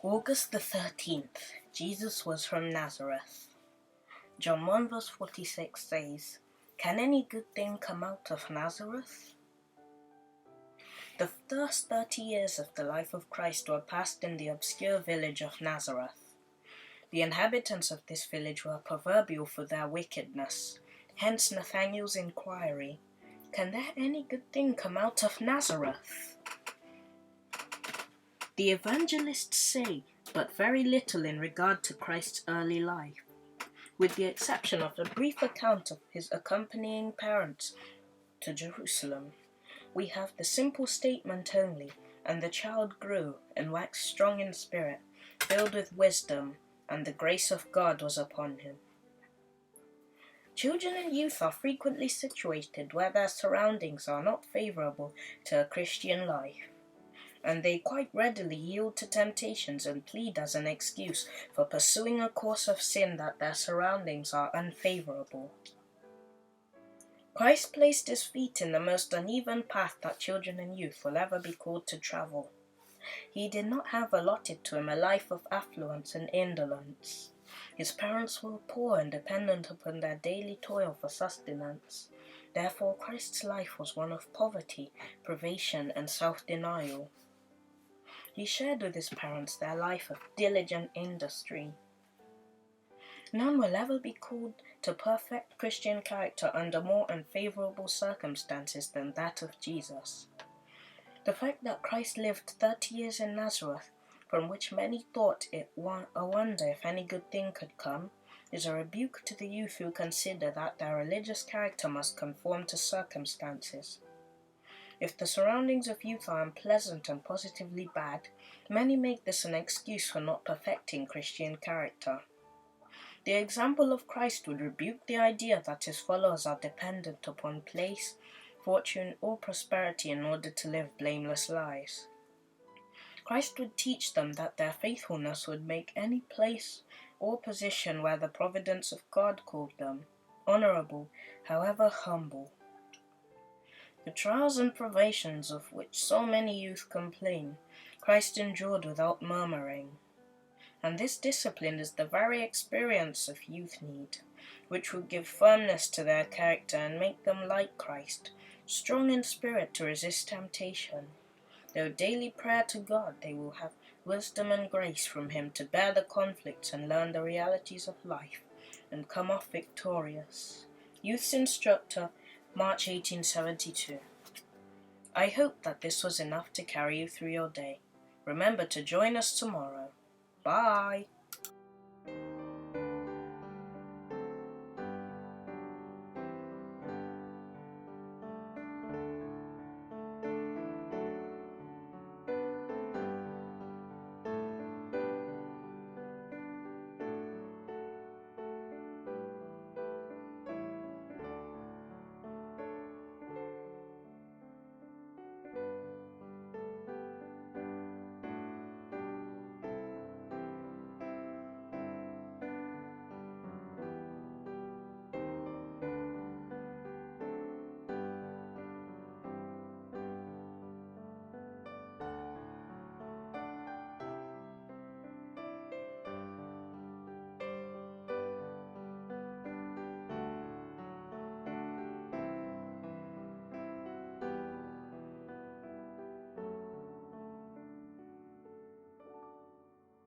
August the 13th, Jesus was from Nazareth. John 1 verse 46 says, "Can any good thing come out of Nazareth?" The first 30 years of the life of Christ were passed in the obscure village of Nazareth. The inhabitants of this village were proverbial for their wickedness, hence Nathanael's inquiry, "Can there any good thing come out of Nazareth?" The evangelists say but very little in regard to Christ's early life, with the exception of a brief account of his accompanying parents to Jerusalem. We have the simple statement only, "And the child grew and waxed strong in spirit, filled with wisdom, and the grace of God was upon him." Children and youth are frequently situated where their surroundings are not favorable to a Christian life, and they quite readily yield to temptations and plead as an excuse for pursuing a course of sin that their surroundings are unfavorable. Christ placed his feet in the most uneven path that children and youth will ever be called to travel. He did not have allotted to him a life of affluence and indolence. His parents were poor and dependent upon their daily toil for sustenance. Therefore, Christ's life was one of poverty, privation, and self-denial. He shared with his parents their life of diligent industry. None will ever be called to perfect Christian character under more unfavorable circumstances than that of Jesus. The fact that Christ lived 30 years in Nazareth, from which many thought it a wonder if any good thing could come, is a rebuke to the youth who consider that their religious character must conform to circumstances. If the surroundings of youth are unpleasant and positively bad, many make this an excuse for not perfecting Christian character. The example of Christ would rebuke the idea that his followers are dependent upon place, fortune, or prosperity in order to live blameless lives. Christ would teach them that their faithfulness would make any place or position where the providence of God called them honorable, however humble. The trials and privations of which so many youth complain, Christ endured without murmuring. And this discipline is the very experience of youth need, which will give firmness to their character and make them like Christ, strong in spirit to resist temptation. Through daily prayer to God, they will have wisdom and grace from him to bear the conflicts and learn the realities of life and come off victorious. Youth's Instructor, March 1872. I hope that this was enough to carry you through your day. Remember to join us tomorrow. Bye!